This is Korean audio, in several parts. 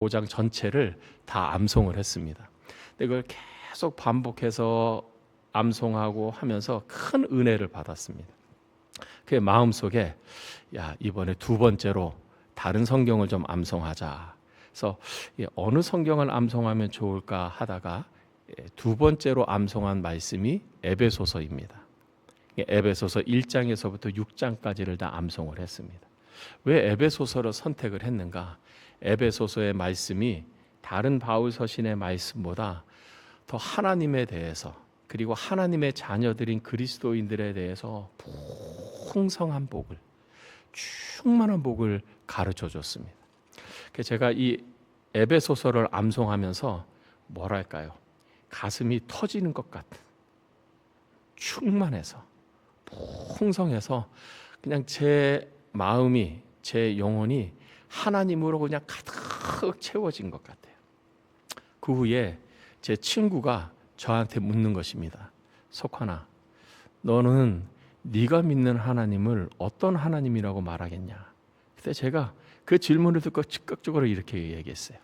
5장 전체를 다 암송을 했습니다. 근데 그걸 계속 반복해서 암송하고 하면서 큰 은혜를 받았습니다. 그 마음속에 이번에 두 번째로 다른 성경을 좀 암송하자. 그래서 어느 성경을 암송하면 좋을까 하다가 두 번째로 암송한 말씀이 에베소서입니다. 에베소서 1장에서부터 6장까지를 다 암송을 했습니다. 왜 에베소서를 선택을 했는가? 에베소서의 말씀이 다른 바울 서신의 말씀보다 더 하나님에 대해서, 그리고 하나님의 자녀들인 그리스도인들에 대해서 풍성한 복을, 충만한 복을 가르쳐 줬습니다. 제가 이 에베소서를 암송하면서 뭐랄까요? 가슴이 터지는 것 같은, 충만해서, 풍성해서 그냥 제 마음이, 제 영혼이 하나님으로 그냥 가득 채워진 것 같아요. 그 후에 제 친구가 저한테 묻는 것입니다. 석환아, 너는 네가 믿는 하나님을 어떤 하나님이라고 말하겠냐? 그때 제가 그 질문을 듣고 즉각적으로 이렇게 얘기했어요.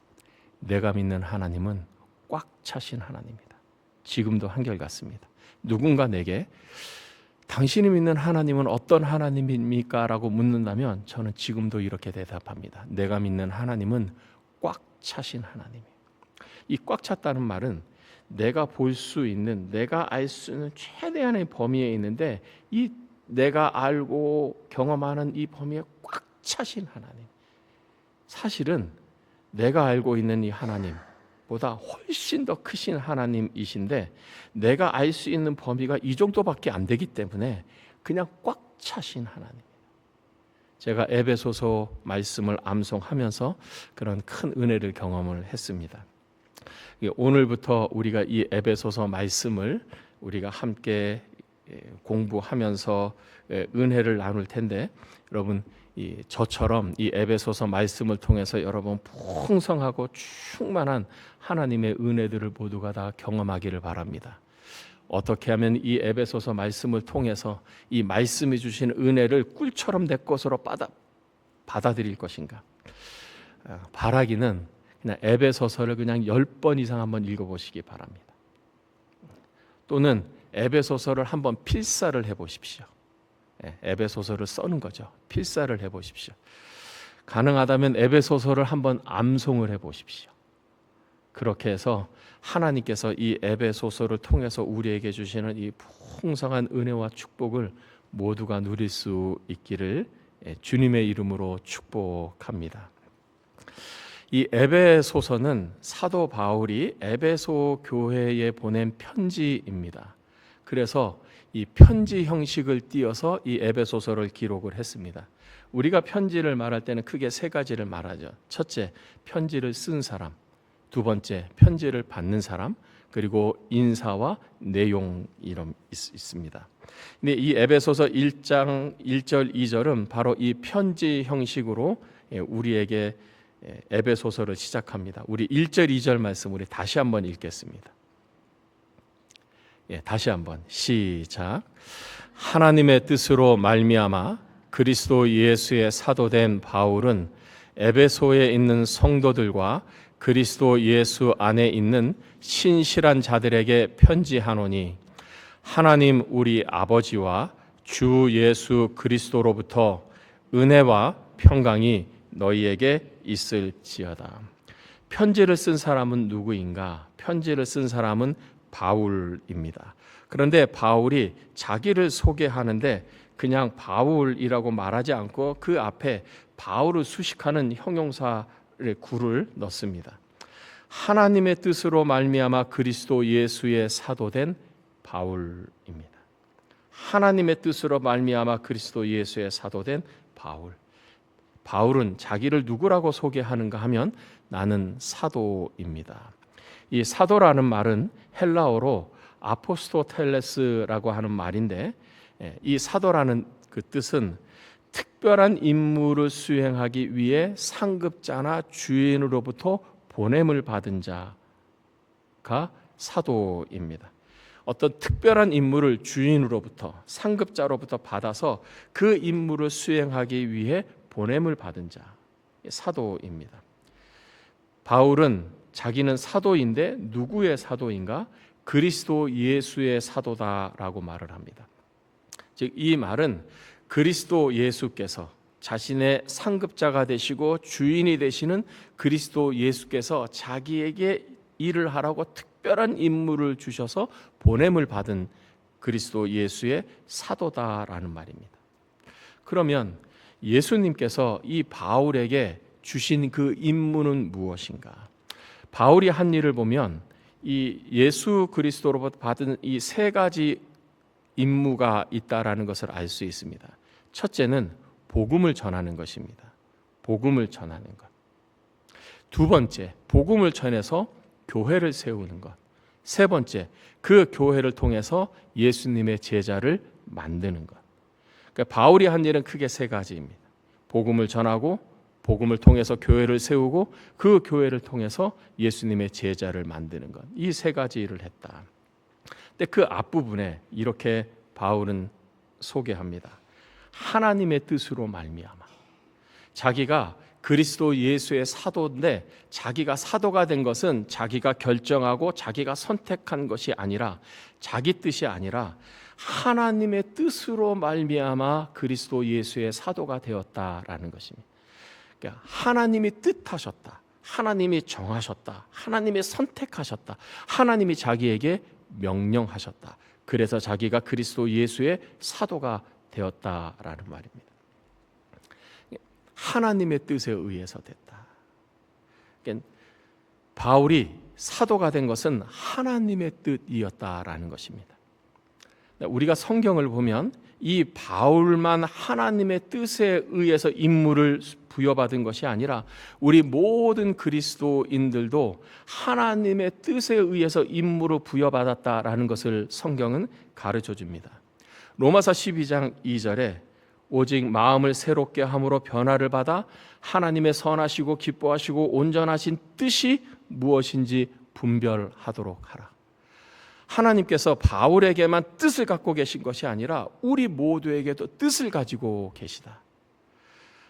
내가 믿는 하나님은 꽉 차신 하나님이다. 지금도 한결같습니다. 누군가 내게 당신이 믿는 하나님은 어떤 하나님입니까? 라고 묻는다면 저는 지금도 이렇게 대답합니다. 내가 믿는 하나님은 꽉 차신 하나님이에요. 이 꽉 찼다는 말은 내가 볼 수 있는, 내가 알 수 있는 최대한의 범위에 있는데, 이 내가 알고 경험하는 이 범위에 꽉 차신 하나님. 사실은 내가 알고 있는 이 하나님보다 훨씬 더 크신 하나님이신데, 내가 알 수 있는 범위가 이 정도밖에 안 되기 때문에 그냥 꽉 차신 하나님. 제가 에베소서 말씀을 암송하면서 그런 큰 은혜를 경험을 했습니다. 오늘부터 우리가 이 에베소서 말씀을 우리가 함께 공부하면서 은혜를 나눌 텐데, 여러분 저처럼 이 에베소서 말씀을 통해서 여러분 풍성하고 충만한 하나님의 은혜들을 모두가 다 경험하기를 바랍니다. 어떻게 하면 이 에베소서 말씀을 통해서 이 말씀이 주신 은혜를 꿀처럼 내 것으로 받아들일 것인가? 바라기는 그냥 에베소서를 그냥 10번 이상 한번 읽어보시기 바랍니다. 또는 에베소서를 한번 필사를 해보십시오. 에베소서를 써는 거죠. 필사를 해보십시오. 가능하다면 에베소서를 한번 암송을 해보십시오. 그렇게 해서 하나님께서 이 에베소서를 통해서 우리에게 주시는 이 풍성한 은혜와 축복을 모두가 누릴 수 있기를 주님의 이름으로 축복합니다. 이 에베소서는 사도 바울이 에베소 교회에 보낸 편지입니다. 그래서 이 편지 형식을 띄어서 이 에베소서를 기록을 했습니다. 우리가 편지를 말할 때는 크게 세 가지를 말하죠. 첫째, 편지를 쓴 사람. 두 번째, 편지를 받는 사람. 그리고 인사와 내용 이름 있습니다. 근데 이 에베소서 1장 1절 2절은 바로 이 편지 형식으로 우리에게 에베소서를 시작합니다. 우리 1절 2절 말씀 우리 다시 한번 읽겠습니다. 다시 한번 시작. 하나님의 뜻으로 말미암아 그리스도 예수의 사도된 바울은 에베소에 있는 성도들과 그리스도 예수 안에 있는 신실한 자들에게 편지하노니, 하나님 우리 아버지와 주 예수 그리스도로부터 은혜와 평강이 너희에게 있을지어다. 편지를 쓴 사람은 누구인가? 편지를 쓴 사람은 바울입니다. 그런데 바울이 자기를 소개하는데 그냥 바울이라고 말하지 않고 그 앞에 바울을 수식하는 형용사의 구를 넣습니다. 하나님의 뜻으로 말미암아 그리스도 예수의 사도된 바울입니다. 하나님의 뜻으로 말미암아 그리스도 예수의 사도된 바울. 바울은 자기를 누구라고 소개하는가 하면 나는 사도입니다. 이 사도라는 말은 헬라어로 아포스토텔레스라고 하는 말인데, 이 사도라는 그 뜻은 특별한 임무를 수행하기 위해 상급자나 주인으로부터 보냄을 받은 자가 사도입니다. 어떤 특별한 임무를 주인으로부터, 상급자로부터 받아서 그 임무를 수행하기 위해 보냄을 받은 자, 사도입니다. 바울은 자기는 사도인데 누구의 사도인가? 그리스도 예수의 사도다라고 말을 합니다. 즉 이 말은 그리스도 예수께서 자신의 상급자가 되시고 주인이 되시는 그리스도 예수께서 자기에게 일을 하라고 특별한 임무를 주셔서 보냄을 받은 그리스도 예수의 사도다라는 말입니다. 그러면 예수님께서 이 바울에게 주신 그 임무는 무엇인가? 바울이 한 일을 보면 이 예수 그리스도로부터 받은 이 세 가지 임무가 있다라는 것을 알 수 있습니다. 첫째는 복음을 전하는 것입니다. 복음을 전하는 것. 두 번째, 복음을 전해서 교회를 세우는 것. 세 번째, 그 교회를 통해서 예수님의 제자를 만드는 것. 그러니까 바울이 한 일은 크게 세 가지입니다. 복음을 전하고, 복음을 통해서 교회를 세우고, 그 교회를 통해서 예수님의 제자를 만드는 것. 이 세 가지 일을 했다. 근데 그 앞부분에 이렇게 바울은 소개합니다. 하나님의 뜻으로 말미암아. 자기가 그리스도 예수의 사도인데 자기가 사도가 된 것은 자기가 결정하고 자기가 선택한 것이 아니라 자기 뜻이 아니라 하나님의 뜻으로 말미암아 그리스도 예수의 사도가 되었다라는 것입니다. 그러니까 하나님이 뜻하셨다. 하나님이 정하셨다. 하나님이 선택하셨다. 하나님이 자기에게 명령하셨다. 그래서 자기가 그리스도 예수의 사도가 되었다라는 말입니다. 하나님의 뜻에 의해서 됐다. 그러니까 바울이 사도가 된 것은 하나님의 뜻이었다라는 것입니다. 우리가 성경을 보면 이 바울만 하나님의 뜻에 의해서 임무를 부여받은 것이 아니라 우리 모든 그리스도인들도 하나님의 뜻에 의해서 임무를 부여받았다라는 것을 성경은 가르쳐 줍니다. 로마서 12장 2절에 오직 마음을 새롭게 함으로 변화를 받아 하나님의 선하시고 기뻐하시고 온전하신 뜻이 무엇인지 분별하도록 하라. 하나님께서 바울에게만 뜻을 갖고 계신 것이 아니라 우리 모두에게도 뜻을 가지고 계시다.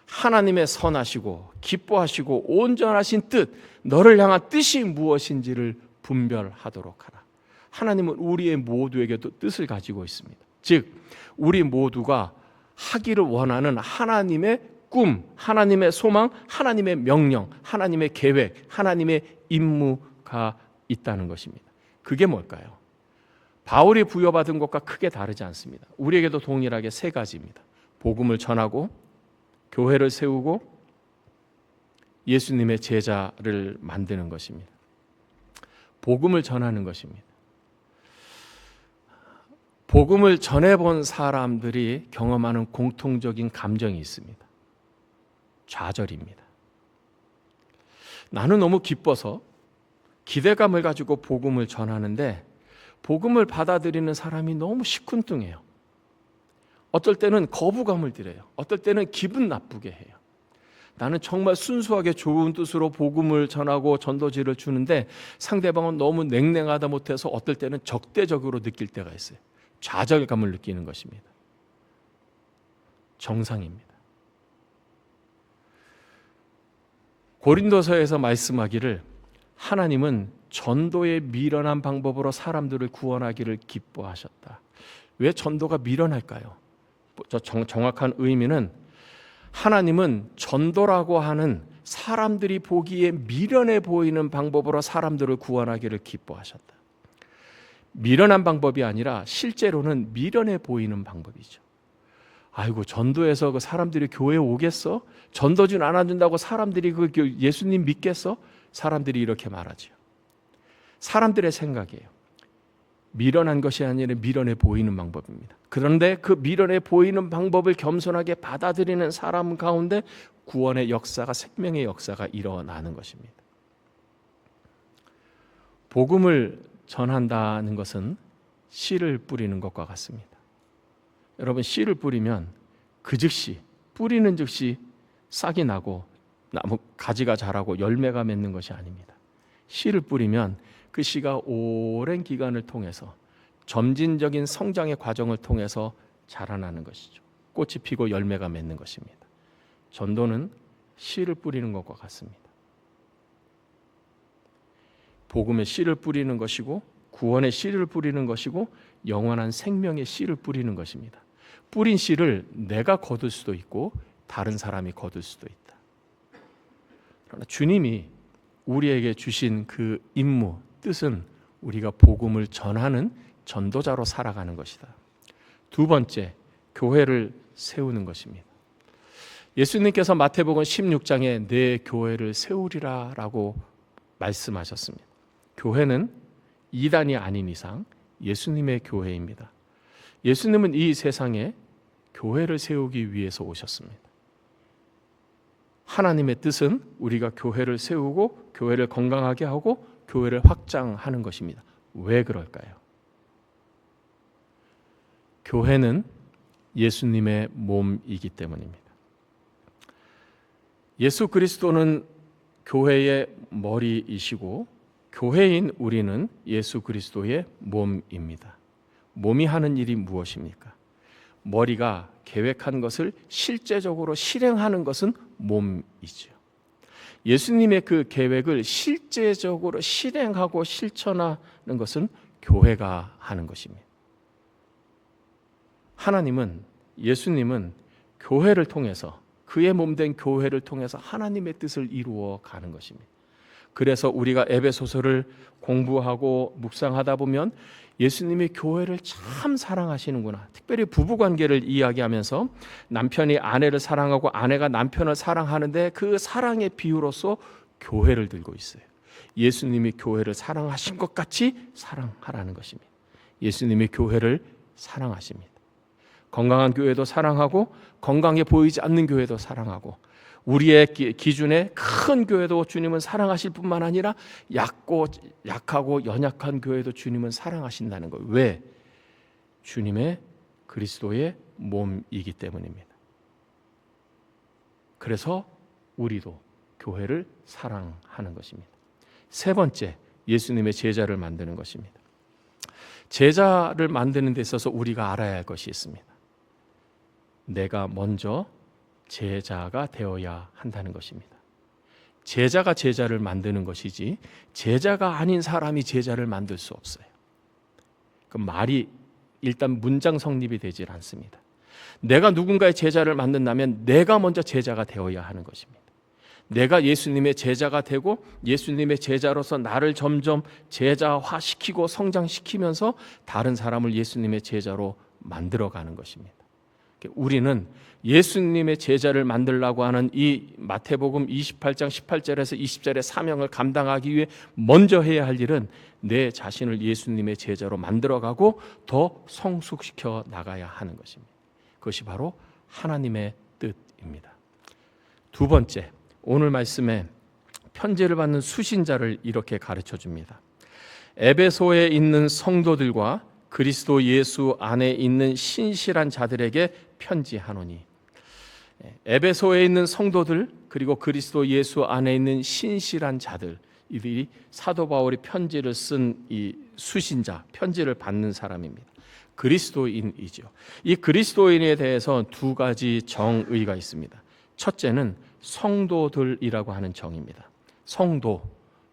하나님의 선하시고 기뻐하시고 온전하신 뜻, 너를 향한 뜻이 무엇인지를 분별하도록 하라. 하나님은 우리의 모두에게도 뜻을 가지고 있습니다. 즉 우리 모두가 하기를 원하는 하나님의 꿈, 하나님의 소망, 하나님의 명령, 하나님의 계획, 하나님의 임무가 있다는 것입니다. 그게 뭘까요? 바울이 부여받은 것과 크게 다르지 않습니다. 우리에게도 동일하게 세 가지입니다. 복음을 전하고 교회를 세우고 예수님의 제자를 만드는 것입니다. 복음을 전하는 것입니다. 복음을 전해본 사람들이 경험하는 공통적인 감정이 있습니다. 좌절입니다. 나는 너무 기뻐서 기대감을 가지고 복음을 전하는데 복음을 받아들이는 사람이 너무 시큰둥해요. 어떨 때는 거부감을 들여요. 어떨 때는 기분 나쁘게 해요. 나는 정말 순수하게 좋은 뜻으로 복음을 전하고 전도지를 주는데 상대방은 너무 냉랭하다 못해서 어떨 때는 적대적으로 느낄 때가 있어요. 좌절감을 느끼는 것입니다. 정상입니다. 고린도서에서 말씀하기를 하나님은 전도의 미련한 방법으로 사람들을 구원하기를 기뻐하셨다. 왜 전도가 미련할까요? 정확한 의미는 하나님은 전도라고 하는 사람들이 보기에 미련해 보이는 방법으로 사람들을 구원하기를 기뻐하셨다. 미련한 방법이 아니라 실제로는 미련해 보이는 방법이죠. 아이고 전도해서 그 사람들이 교회에 오겠어? 전도진 안 해준다고 사람들이 그 예수님 믿겠어? 사람들이 이렇게 말하죠. 사람들의 생각이에요. 미련한 것이 아니라 미련해 보이는 방법입니다. 그런데 그 미련해 보이는 방법을 겸손하게 받아들이는 사람 가운데 구원의 역사가, 생명의 역사가 일어나는 것입니다. 복음을 전한다는 것은 씨를 뿌리는 것과 같습니다. 여러분 씨를 뿌리면 그 즉시 뿌리는 즉시 싹이 나고 나무 가지가 자라고 열매가 맺는 것이 아닙니다. 씨를 뿌리면 그 씨가 오랜 기간을 통해서 점진적인 성장의 과정을 통해서 자라나는 것이죠. 꽃이 피고 열매가 맺는 것입니다. 전도는 씨를 뿌리는 것과 같습니다. 복음의 씨를 뿌리는 것이고 구원의 씨를 뿌리는 것이고 영원한 생명의 씨를 뿌리는 것입니다. 뿌린 씨를 내가 거둘 수도 있고 다른 사람이 거둘 수도 있다. 그러나 주님이 우리에게 주신 그 임무, 뜻은 우리가 복음을 전하는 전도자로 살아가는 것이다. 두 번째, 교회를 세우는 것입니다. 예수님께서 마태복음 16장에 내 교회를 세우리라 라고 말씀하셨습니다. 교회는 이단이 아닌 이상 예수님의 교회입니다. 예수님은 이 세상에 교회를 세우기 위해서 오셨습니다. 하나님의 뜻은 우리가 교회를 세우고 교회를 건강하게 하고 교회를 확장하는 것입니다. 왜 그럴까요? 교회는 예수님의 몸이기 때문입니다. 예수 그리스도는 교회의 머리이시고 교회인 우리는 예수 그리스도의 몸입니다. 몸이 하는 일이 무엇입니까? 머리가 계획한 것을 실제적으로 실행하는 것은 몸이죠. 예수님의 그 계획을 실제적으로 실행하고 실천하는 것은 교회가 하는 것입니다. 하나님은, 예수님은 교회를 통해서, 그의 몸된 교회를 통해서 하나님의 뜻을 이루어 가는 것입니다. 그래서 우리가 에베소서를 공부하고 묵상하다 보면 예수님이 교회를 참 사랑하시는구나. 특별히 부부관계를 이야기하면서 남편이 아내를 사랑하고 아내가 남편을 사랑하는데 그 사랑의 비유로서 교회를 들고 있어요. 예수님이 교회를 사랑하신 것 같이 사랑하라는 것입니다. 예수님이 교회를 사랑하십니다. 건강한 교회도 사랑하고 건강해 보이지 않는 교회도 사랑하고 우리의 기준에 큰 교회도 주님은 사랑하실 뿐만 아니라 약하고 연약한 교회도 주님은 사랑하신다는 거예요. 왜? 주님의 그리스도의 몸이기 때문입니다. 그래서 우리도 교회를 사랑하는 것입니다. 세 번째, 예수님의 제자를 만드는 것입니다. 제자를 만드는 데 있어서 우리가 알아야 할 것이 있습니다. 내가 먼저 제자가 되어야 한다는 것입니다. 제자가 제자를 만드는 것이지 제자가 아닌 사람이 제자를 만들 수 없어요. 그 말이 일단 문장 성립이 되질 않습니다. 내가 누군가의 제자를 만든다면 내가 먼저 제자가 되어야 하는 것입니다. 내가 예수님의 제자가 되고 예수님의 제자로서 나를 점점 제자화시키고 성장시키면서 다른 사람을 예수님의 제자로 만들어가는 것입니다. 우리는 예수님의 제자를 만들려고 하는 이 마태복음 28장 18절에서 20절의 사명을 감당하기 위해 먼저 해야 할 일은 내 자신을 예수님의 제자로 만들어가고 더 성숙시켜 나가야 하는 것입니다. 그것이 바로 하나님의 뜻입니다. 두 번째, 오늘 말씀에 편지를 받는 수신자를 이렇게 가르쳐 줍니다. 에베소에 있는 성도들과 그리스도 예수 안에 있는 신실한 자들에게 편지하노니. 에베소에 있는 성도들 그리고 그리스도 예수 안에 있는 신실한 자들, 이들이 사도 바울이 편지를 쓴 이 수신자, 편지를 받는 사람입니다. 그리스도인이죠. 이 그리스도인에 대해서 두 가지 정의가 있습니다. 첫째는 성도들이라고 하는 정의입니다. 성도,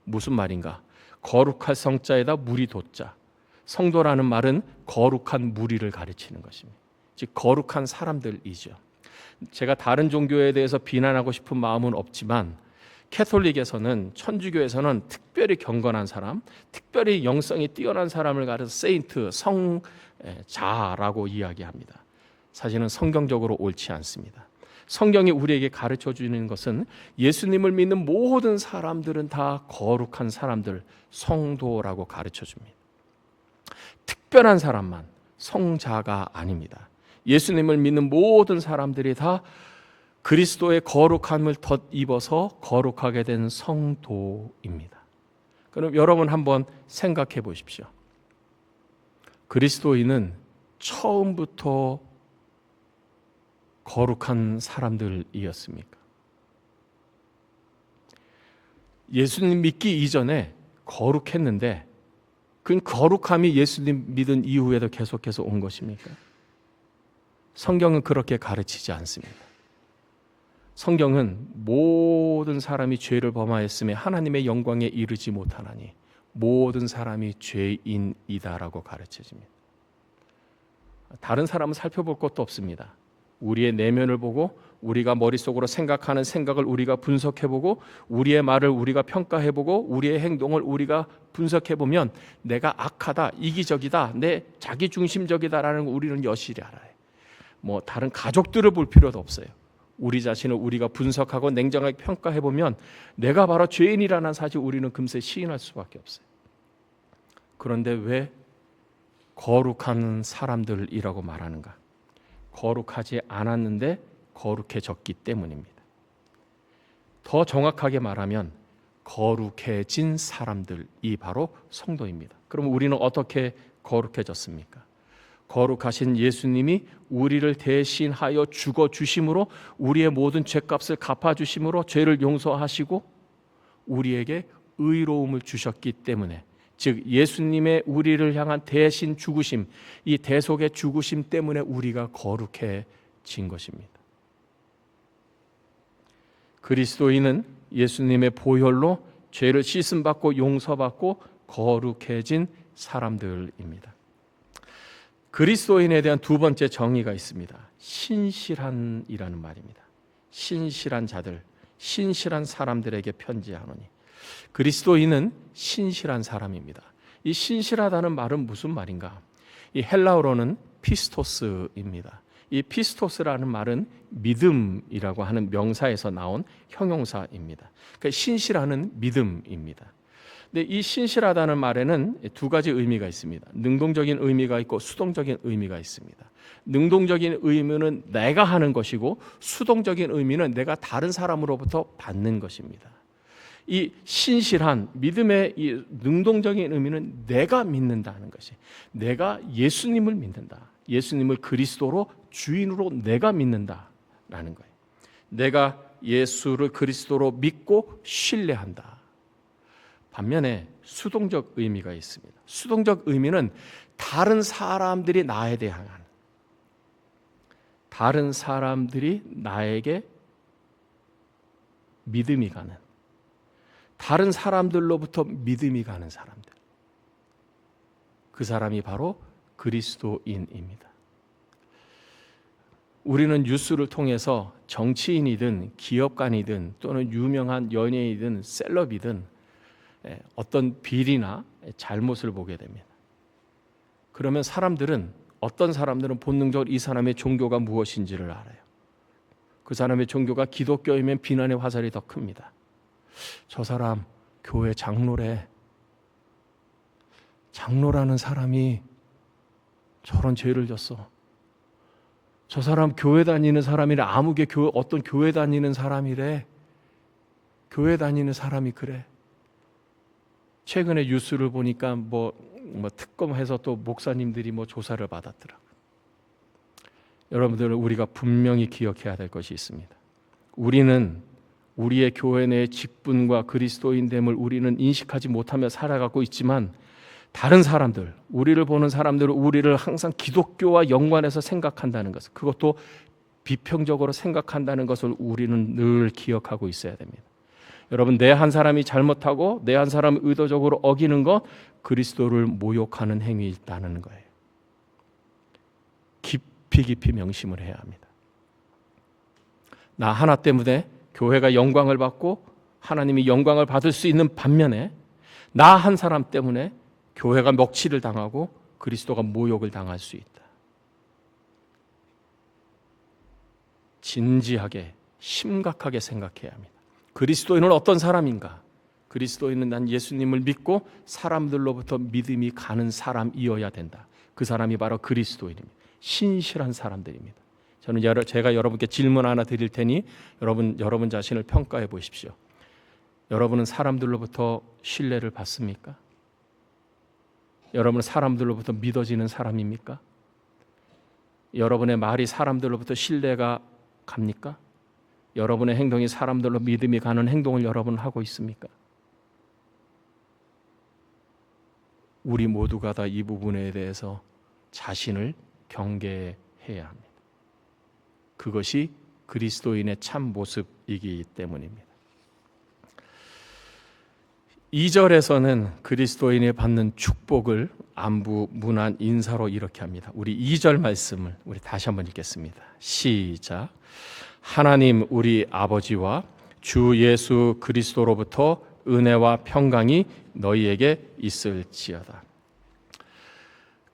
무슨 말인가? 거룩할 성자에다 무리 돋자. 성도라는 말은 거룩한 무리를 가르치는 것입니다. 즉 거룩한 사람들이죠. 제가 다른 종교에 대해서 비난하고 싶은 마음은 없지만 캐톨릭에서는, 천주교에서는 특별히 경건한 사람, 특별히 영성이 뛰어난 사람을 가려서 세인트, 성자라고 이야기합니다. 사실은 성경적으로 옳지 않습니다. 성경이 우리에게 가르쳐 주는 것은 예수님을 믿는 모든 사람들은 다 거룩한 사람들, 성도라고 가르쳐 줍니다. 특별한 사람만 성자가 아닙니다. 예수님을 믿는 모든 사람들이 다 그리스도의 거룩함을 덧입어서 거룩하게 된 성도입니다. 그럼 여러분 한번 생각해 보십시오. 그리스도인은 처음부터 거룩한 사람들이었습니까? 예수님 믿기 이전에 거룩했는데 그 거룩함이 예수님 믿은 이후에도 계속해서 온 것입니까? 성경은 그렇게 가르치지 않습니다. 성경은 모든 사람이 죄를 범하였음에 하나님의 영광에 이르지 못하나니 모든 사람이 죄인이다라고 가르쳐집니다. 다른 사람은 살펴볼 것도 없습니다. 우리의 내면을 보고 우리가 머릿속으로 생각하는 생각을 우리가 분석해보고 우리의 말을 우리가 평가해보고 우리의 행동을 우리가 분석해보면 내가 악하다, 이기적이다, 내 자기중심적이다라는 걸 우리는 여실히 알아요. 뭐 다른 가족들을 볼 필요도 없어요. 우리 자신을 우리가 분석하고 냉정하게 평가해보면 내가 바로 죄인이라는 사실 우리는 금세 시인할 수밖에 없어요. 그런데 왜 거룩한 사람들이라고 말하는가? 거룩하지 않았는데 거룩해졌기 때문입니다. 더 정확하게 말하면 거룩해진 사람들이 바로 성도입니다. 그럼 우리는 어떻게 거룩해졌습니까? 거룩하신 예수님이 우리를 대신하여 죽어주심으로 우리의 모든 죄값을 갚아주심으로 죄를 용서하시고 우리에게 의로움을 주셨기 때문에, 즉 예수님의 우리를 향한 대신 죽으심, 이 대속의 죽으심 때문에 우리가 거룩해진 것입니다. 그리스도인은 예수님의 보혈로 죄를 씻음받고 용서받고 거룩해진 사람들입니다. 그리스도인에 대한 두 번째 정의가 있습니다. 신실한이라는 말입니다. 신실한 자들, 신실한 사람들에게 편지하노니. 그리스도인은 신실한 사람입니다. 이 신실하다는 말은 무슨 말인가? 이 헬라어로는 피스토스입니다. 이 피스토스라는 말은 믿음이라고 하는 명사에서 나온 형용사입니다. 그러니까 신실하는 믿음입니다. 근데 이 신실하다는 말에는 두 가지 의미가 있습니다. 능동적인 의미가 있고 수동적인 의미가 있습니다. 능동적인 의미는 내가 하는 것이고 수동적인 의미는 내가 다른 사람으로부터 받는 것입니다. 이 신실한 믿음의 이 능동적인 의미는 내가 믿는다는 것이, 내가 예수님을 믿는다. 예수님을 그리스도로 주인으로 내가 믿는다라는 거예요. 내가 예수를 그리스도로 믿고 신뢰한다. 반면에 수동적 의미가 있습니다. 수동적 의미는 다른 사람들이 나에 대한, 다른 사람들이 나에게 믿음이 가는, 다른 사람들로부터 믿음이 가는 사람들, 그 사람이 바로 그리스도인입니다. 우리는 뉴스를 통해서 정치인이든 기업가이든 또는 유명한 연예인이든 셀럽이든 어떤 비리나 잘못을 보게 됩니다. 그러면 어떤 사람들은 본능적으로 이 사람의 종교가 무엇인지를 알아요. 그 사람의 종교가 기독교이면 비난의 화살이 더 큽니다. 저 사람 교회 장로래. 장로라는 사람이 저런 죄를 졌어. 저 사람 교회 다니는 사람이래. 어떤 교회 다니는 사람이래. 교회 다니는 사람이 그래. 최근에 뉴스를 보니까 뭐 특검해서 또 목사님들이 조사를 받았더라고요. 여러분들, 우리가 분명히 기억해야 될 것이 있습니다. 우리는 우리의 교회 내의 직분과 그리스도인됨을 우리는 인식하지 못하며 살아가고 있지만, 다른 사람들, 우리를 보는 사람들은 우리를 항상 기독교와 연관해서 생각한다는 것, 그것도 비평적으로 생각한다는 것을 우리는 늘 기억하고 있어야 됩니다. 여러분, 내 한 사람이 잘못하고 내 한 사람이 의도적으로 어기는 것, 그리스도를 모욕하는 행위라는 거예요. 깊이 명심을 해야 합니다. 나 하나 때문에 교회가 영광을 받고 하나님이 영광을 받을 수 있는 반면에, 나 한 사람 때문에 교회가 먹칠을 당하고 그리스도가 모욕을 당할 수 있다. 진지하게 심각하게 생각해야 합니다. 그리스도인은 어떤 사람인가? 그리스도인은 난 예수님을 믿고 사람들로부터 믿음이 가는 사람이어야 된다. 그 사람이 바로 그리스도인입니다. 신실한 사람들입니다. 제가 여러분께 질문 하나 드릴 테니 여러분 자신을 평가해 보십시오. 여러분은 사람들로부터 신뢰를 받습니까? 여러분은 사람들로부터 믿어지는 사람입니까? 여러분의 말이 사람들로부터 신뢰가 갑니까? 여러분의 행동이 사람들로 믿음이 가는 행동을 여러분은 하고 있습니까? 우리 모두가 다 이 부분에 대해서 자신을 경계해야 합니다. 그것이 그리스도인의 참 모습이기 때문입니다. 2절에서는 그리스도인이 받는 축복을 안부 문안 인사로 이렇게 합니다. 우리 2절 말씀을 우리 다시 한번 읽겠습니다. 시작. 하나님 우리 아버지와 주 예수 그리스도로부터 은혜와 평강이 너희에게 있을지어다.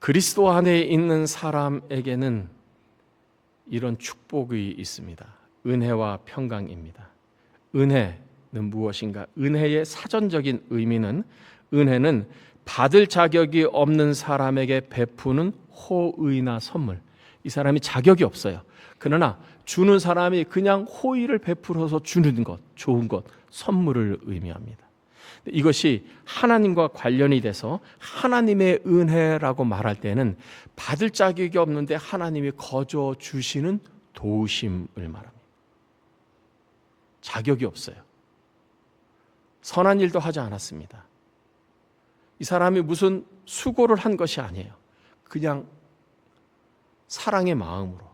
그리스도 안에 있는 사람에게는 이런 축복이 있습니다. 은혜와 평강입니다. 은혜는 무엇인가? 은혜의 사전적인 의미는, 은혜는 받을 자격이 없는 사람에게 베푸는 호의나 선물. 이 사람이 자격이 없어요. 그러나 주는 사람이 그냥 호의를 베풀어서 주는 것, 좋은 것, 선물을 의미합니다. 이것이 하나님과 관련이 돼서 하나님의 은혜라고 말할 때는 받을 자격이 없는데 하나님이 거저 주시는 도우심을 말합니다. 자격이 없어요. 선한 일도 하지 않았습니다. 이 사람이 무슨 수고를 한 것이 아니에요. 그냥 사랑의 마음으로,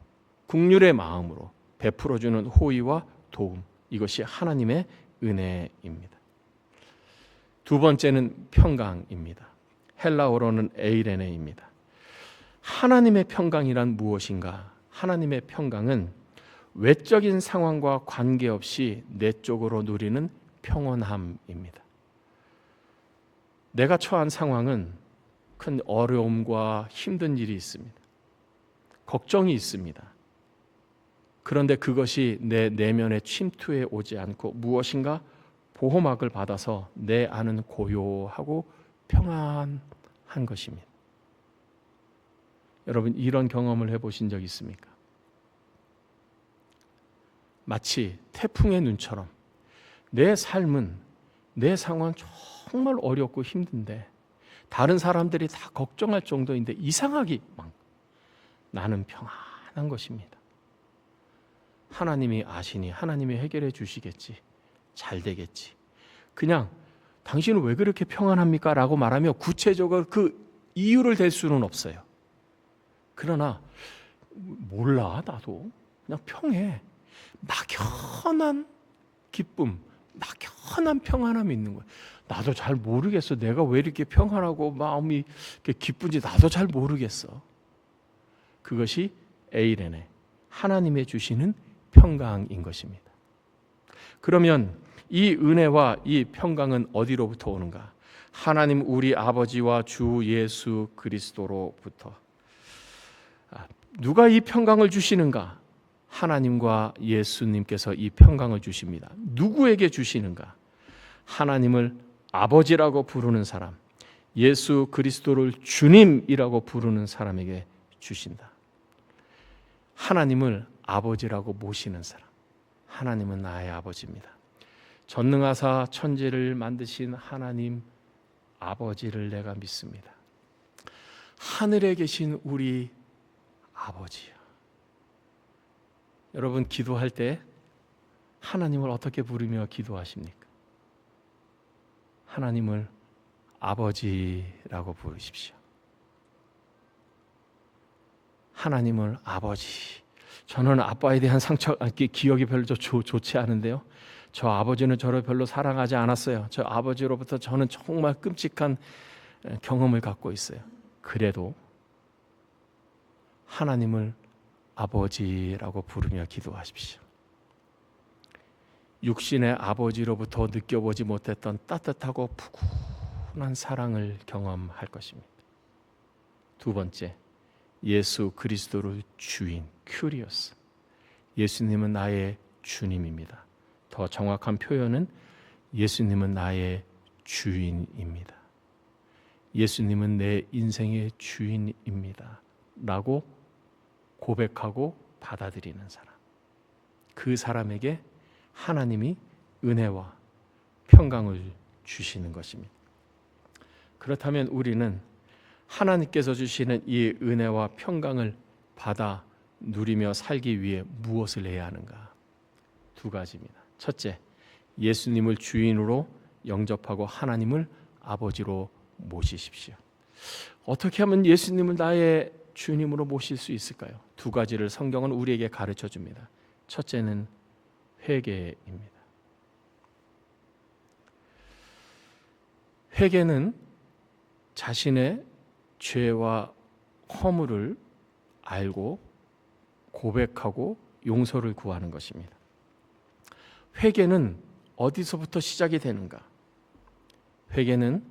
긍휼의 마음으로 베풀어주는 호의와 도움, 이것이 하나님의 은혜입니다. 두 번째는 평강입니다. 헬라어로는 에이레네입니다. 하나님의 평강이란 무엇인가? 하나님의 평강은 외적인 상황과 관계없이 내적으로 누리는 평온함입니다. 내가 처한 상황은 큰 어려움과 힘든 일이 있습니다. 걱정이 있습니다. 그런데 그것이 내 내면에 침투해 오지 않고 무엇인가 보호막을 받아서 내 안은 고요하고 평안한 것입니다. 여러분, 이런 경험을 해보신 적 있습니까? 마치 태풍의 눈처럼 내 삶은, 내 상황 정말 어렵고 힘든데 다른 사람들이 다 걱정할 정도인데 이상하게 나는 평안한 것입니다. 하나님이 아시니 하나님이 해결해 주시겠지, 잘 되겠지. 그냥 당신은 왜 그렇게 평안합니까? 라고 말하며 구체적으로 그 이유를 댈 수는 없어요. 그러나 몰라, 나도 그냥 평해. 막연한 기쁨, 막연한 평안함이 있는 거예요. 나도 잘 모르겠어. 내가 왜 이렇게 평안하고 마음이 기쁜지 나도 잘 모르겠어. 그것이 에이레네, 하나님의 주시는 평강인 것입니다. 그러면 이 은혜와 이 평강은 어디로부터 오는가? 하나님 우리 아버지와 주 예수 그리스도로부터. 누가 이 평강을 주시는가? 하나님과 예수님께서 이 평강을 주십니다. 누구에게 주시는가? 하나님을 아버지라고 부르는 사람, 예수 그리스도를 주님이라고 부르는 사람에게 주신다. 하나님을 아버지라고 모시는 사람, 하나님은 나의 아버지입니다. 전능하사 천지를 만드신 하나님 아버지를 내가 믿습니다. 하늘에 계신 우리 아버지요. 여러분, 기도할 때 하나님을 어떻게 부르며 기도하십니까? 하나님을 아버지라고 부르십시오. 하나님을 아버지. 저는 아빠에 대한 기억이 별로 좋지 않은데요. 저 아버지는 저를 별로 사랑하지 않았어요. 저 아버지로부터 저는 정말 끔찍한 경험을 갖고 있어요. 그래도 하나님을 아버지라고 부르며 기도하십시오. 육신의 아버지로부터 느껴보지 못했던 따뜻하고 푸근한 사랑을 경험할 것입니다. 두 번째, 예수 그리스도를 주인, 큐리오스. 예수님은 나의 주님입니다. 더 정확한 표현은 예수님은 나의 주인입니다. 예수님은 내 인생의 주인입니다. 라고 고백하고 받아들이는 사람. 그 사람에게 하나님이 은혜와 평강을 주시는 것입니다. 그렇다면 우리는 하나님께서 주시는 이 은혜와 평강을 받아 누리며 살기 위해 무엇을 해야 하는가? 두 가지입니다. 첫째, 예수님을 주인으로 영접하고 하나님을 아버지로 모시십시오. 어떻게 하면 예수님을 나의 주님으로 모실 수 있을까요? 두 가지를 성경은 우리에게 가르쳐 줍니다. 첫째는 회개입니다. 회개는 자신의 죄와 허물을 알고 고백하고 용서를 구하는 것입니다. 회개는 어디서부터 시작이 되는가? 회개는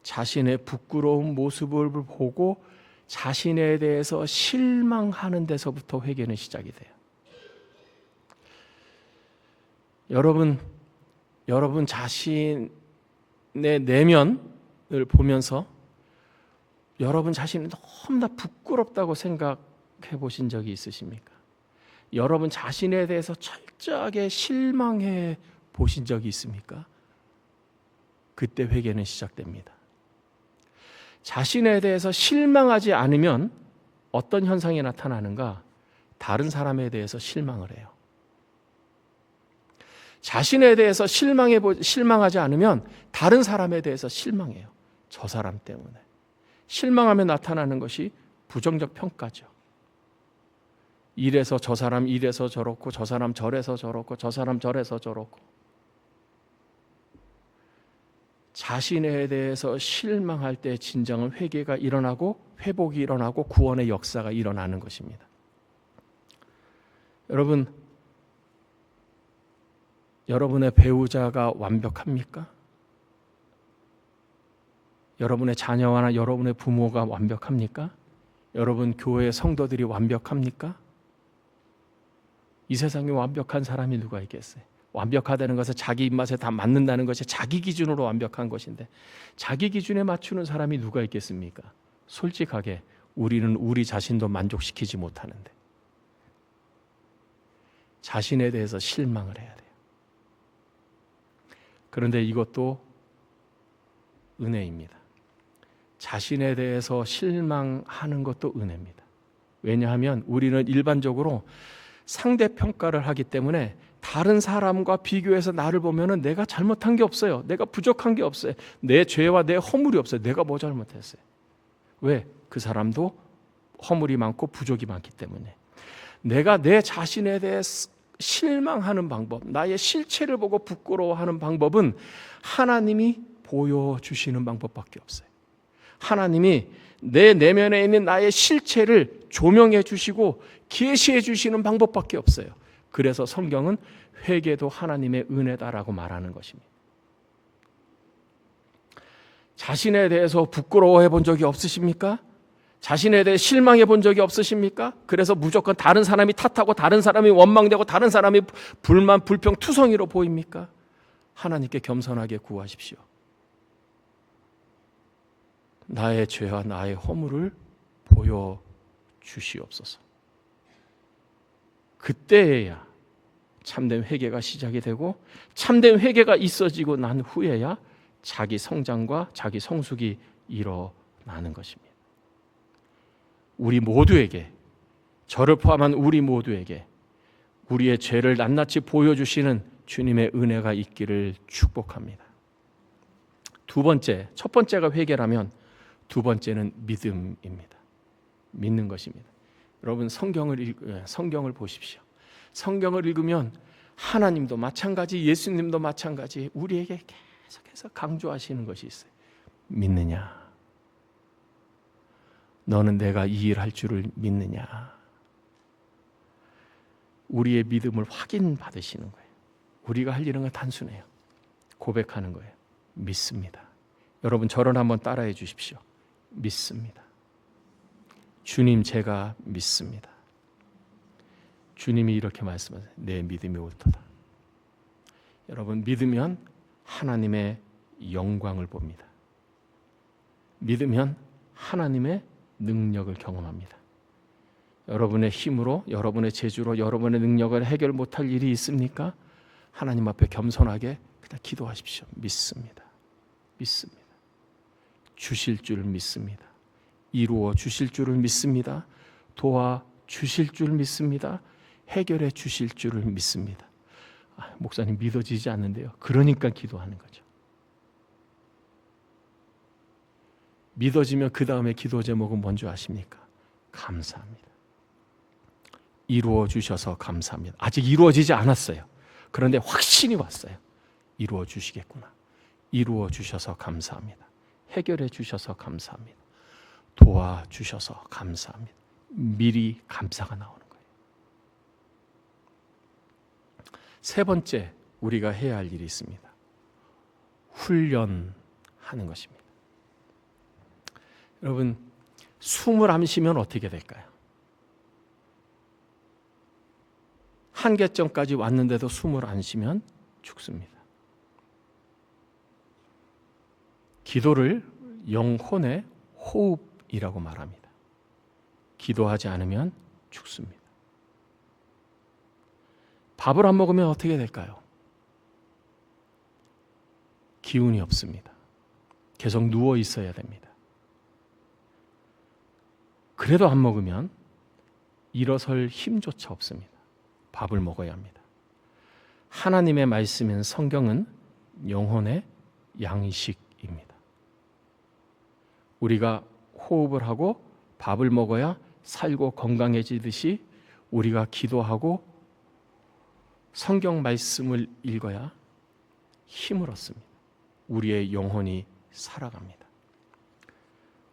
자신의 부끄러운 모습을 보고 자신에 대해서 실망하는 데서부터 회개는 시작이 돼요. 여러분 자신의 내면을 보면서 여러분 자신이 너무나 부끄럽다고 생각해 보신 적이 있으십니까? 여러분 자신에 대해서 철저하게 실망해 보신 적이 있습니까? 그때 회개는 시작됩니다. 자신에 대해서 실망하지 않으면 어떤 현상이 나타나는가? 다른 사람에 대해서 실망을 해요. 자신에 대해서 실망하지 않으면 다른 사람에 대해서 실망해요. 저 사람 때문에. 실망하면 나타나는 것이 부정적 평가죠. 이래서 저 사람 이래서 저렇고, 저 사람 저래서 저렇고, 저 사람 저래서 저렇고. 자신에 대해서 실망할 때 진정한 회개가 일어나고 회복이 일어나고 구원의 역사가 일어나는 것입니다. 여러분의 배우자가 완벽합니까? 여러분의 자녀나 여러분의 부모가 완벽합니까? 여러분 교회 성도들이 완벽합니까? 이 세상에 완벽한 사람이 누가 있겠어요? 완벽하다는 것은 자기 입맛에 다 맞는다는 것이 자기 기준으로 완벽한 것인데 자기 기준에 맞추는 사람이 누가 있겠습니까? 솔직하게 우리는 우리 자신도 만족시키지 못하는데 자신에 대해서 실망을 해야 돼요. 그런데 이것도 은혜입니다. 자신에 대해서 실망하는 것도 은혜입니다. 왜냐하면 우리는 일반적으로 상대평가를 하기 때문에 다른 사람과 비교해서 나를 보면은 내가 잘못한 게 없어요. 내가 부족한 게 없어요. 내 죄와 내 허물이 없어요. 내가 뭐 잘못했어요? 왜? 그 사람도 허물이 많고 부족이 많기 때문에. 내가 내 자신에 대해 실망하는 방법, 나의 실체를 보고 부끄러워하는 방법은 하나님이 보여주시는 방법밖에 없어요. 하나님이 내 내면에 있는 나의 실체를 조명해 주시고 계시해 주시는 방법밖에 없어요. 그래서 성경은 회개도 하나님의 은혜다라고 말하는 것입니다. 자신에 대해서 부끄러워해 본 적이 없으십니까? 자신에 대해 실망해 본 적이 없으십니까? 그래서 무조건 다른 사람이 탓하고 다른 사람이 원망되고 다른 사람이 불만, 불평, 투성이로 보입니까? 하나님께 겸손하게 구하십시오. 나의 죄와 나의 허물을 보여주시옵소서. 그때야 참된 회개가 시작이 되고 참된 회개가 있어지고 난 후에야 자기 성장과 자기 성숙이 일어나는 것입니다. 우리 모두에게, 저를 포함한 우리 모두에게 우리의 죄를 낱낱이 보여주시는 주님의 은혜가 있기를 축복합니다. 두 번째, 첫 번째가 회개라면 두 번째는 믿음입니다. 믿는 것입니다. 여러분 성경을 보십시오. 성경을 읽으면 하나님도 마찬가지, 예수님도 마찬가지 우리에게 계속해서 강조하시는 것이 있어요. 믿느냐? 너는 내가 이 일 할 줄을 믿느냐? 우리의 믿음을 확인받으시는 거예요. 우리가 할 일은 단순해요. 고백하는 거예요. 믿습니다. 여러분 저를 한번 따라해 주십시오. 믿습니다. 주님 제가 믿습니다. 주님이 이렇게 말씀하세요. 내 믿음이 옳도다. 여러분 믿으면 하나님의 영광을 봅니다. 믿으면 하나님의 능력을 경험합니다. 여러분의 힘으로, 여러분의 재주로, 여러분의 능력을 해결 못할 일이 있습니까? 하나님 앞에 겸손하게 그냥 기도하십시오. 믿습니다. 믿습니다. 주실 줄 믿습니다. 이루어 주실 줄을 믿습니다. 도와 주실 줄 믿습니다. 해결해 주실 줄을 믿습니다. 목사님 믿어지지 않는데요. 그러니까 기도하는 거죠. 믿어지면 그 다음에 기도 제목은 뭔지 아십니까? 감사합니다. 이루어 주셔서 감사합니다. 아직 이루어지지 않았어요. 그런데 확신이 왔어요. 이루어 주시겠구나. 이루어 주셔서 감사합니다. 해결해 주셔서 감사합니다. 도와주셔서 감사합니다. 미리 감사가 나오는 거예요. 세 번째, 우리가 해야 할 일이 있습니다. 훈련하는 것입니다. 여러분, 숨을 안 쉬면 어떻게 될까요? 한계점까지 왔는데도 숨을 안 쉬면 죽습니다. 기도를 영혼의 호흡이라고 말합니다. 기도하지 않으면 죽습니다. 밥을 안 먹으면 어떻게 될까요? 기운이 없습니다. 계속 누워 있어야 됩니다. 그래도 안 먹으면 일어설 힘조차 없습니다. 밥을 먹어야 합니다. 하나님의 말씀인 성경은 영혼의 양식입니다. 우리가 호흡을 하고 밥을 먹어야 살고 건강해지듯이 우리가 기도하고 성경 말씀을 읽어야 힘을 얻습니다. 우리의 영혼이 살아갑니다.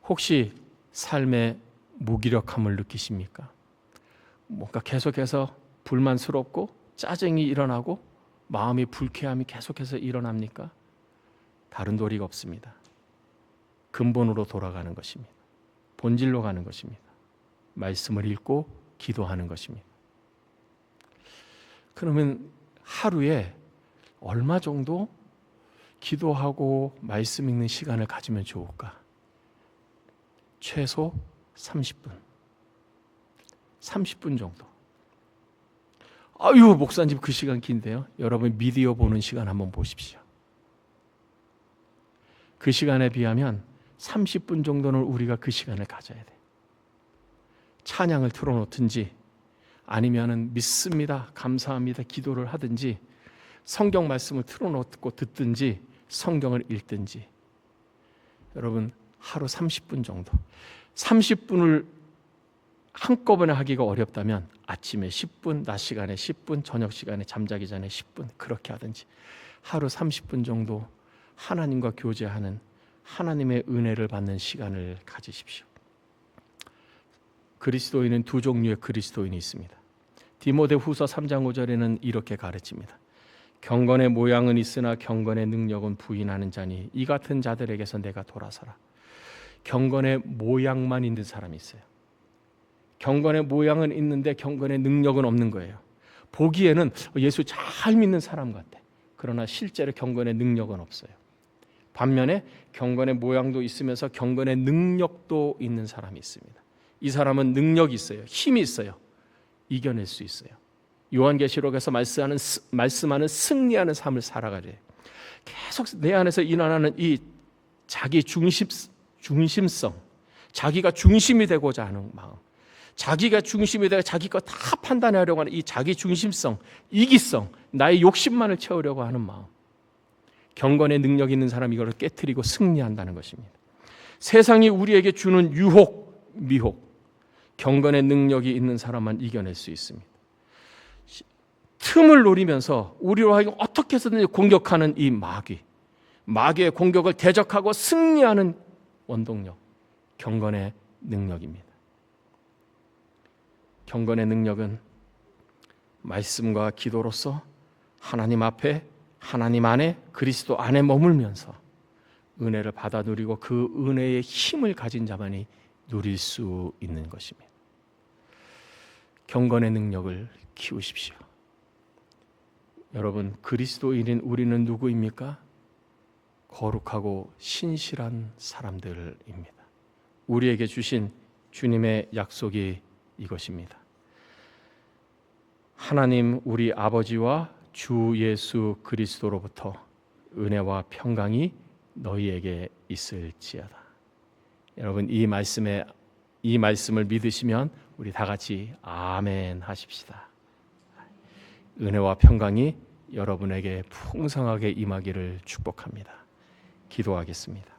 혹시 삶의 무기력함을 느끼십니까? 뭔가 계속해서 불만스럽고 짜증이 일어나고 마음의 불쾌함이 계속해서 일어납니까? 다른 도리가 없습니다. 근본으로 돌아가는 것입니다. 본질로 가는 것입니다. 말씀을 읽고 기도하는 것입니다. 그러면 하루에 얼마 정도 기도하고 말씀 읽는 시간을 가지면 좋을까? 최소 30분. 30분 정도. 아유, 목사님 그 시간 긴데요. 여러분 미디어 보는 시간 한번 보십시오. 그 시간에 비하면 30분 정도는 우리가 그 시간을 가져야 돼. 찬양을 틀어놓든지 아니면은 믿습니다, 감사합니다, 기도를 하든지 성경 말씀을 틀어놓고 듣든지 성경을 읽든지. 여러분 하루 30분 정도. 30분을 한꺼번에 하기가 어렵다면 아침에 10분, 낮 시간에 10분, 저녁 시간에 잠자기 전에 10분 그렇게 하든지 하루 30분 정도 하나님과 교제하는 하나님의 은혜를 받는 시간을 가지십시오. 그리스도인은 두 종류의 그리스도인이 있습니다. 디모데후서 3장 5절에는 이렇게 가르칩니다. 경건의 모양은 있으나 경건의 능력은 부인하는 자니 이 같은 자들에게서 내가 돌아서라. 경건의 모양만 있는 사람이 있어요. 경건의 모양은 있는데 경건의 능력은 없는 거예요. 보기에는 예수 잘 믿는 사람 같아. 그러나 실제로 경건의 능력은 없어요. 반면에 경건의 모양도 있으면서 경건의 능력도 있는 사람이 있습니다. 이 사람은 능력이 있어요. 힘이 있어요. 이겨낼 수 있어요. 요한계시록에서 말씀하는 승리하는 삶을 살아가려 해요. 계속 내 안에서 일어나는 이 자기 중심성, 자기가 중심이 되고자 하는 마음, 자기가 중심이 되고 자기 거 다 판단하려고 하는 이 자기 중심성, 이기성, 나의 욕심만을 채우려고 하는 마음. 경건의 능력 있는 사람이 이걸 깨트리고 승리한다는 것입니다. 세상이 우리에게 주는 유혹, 미혹, 경건의 능력이 있는 사람만 이겨낼 수 있습니다. 틈을 노리면서 우리로 하여금 어떻게 해서든 공격하는 이 마귀의 공격을 대적하고 승리하는 원동력, 경건의 능력입니다. 경건의 능력은 말씀과 기도로서 하나님 앞에, 하나님 안에, 그리스도 안에 머물면서 은혜를 받아 누리고 그 은혜의 힘을 가진 자만이 누릴 수 있는 것입니다. 경건의 능력을 키우십시오. 여러분, 그리스도인인 우리는 누구입니까? 거룩하고 신실한 사람들입니다. 우리에게 주신 주님의 약속이 이것입니다. 하나님 우리 아버지와 주 예수 그리스도로부터 은혜와 평강이 너희에게 있을지어다. 여러분 이 말씀을 믿으시면 우리 다 같이 아멘 하십시다. 은혜와 평강이 여러분에게 풍성하게 임하기를 축복합니다. 기도하겠습니다.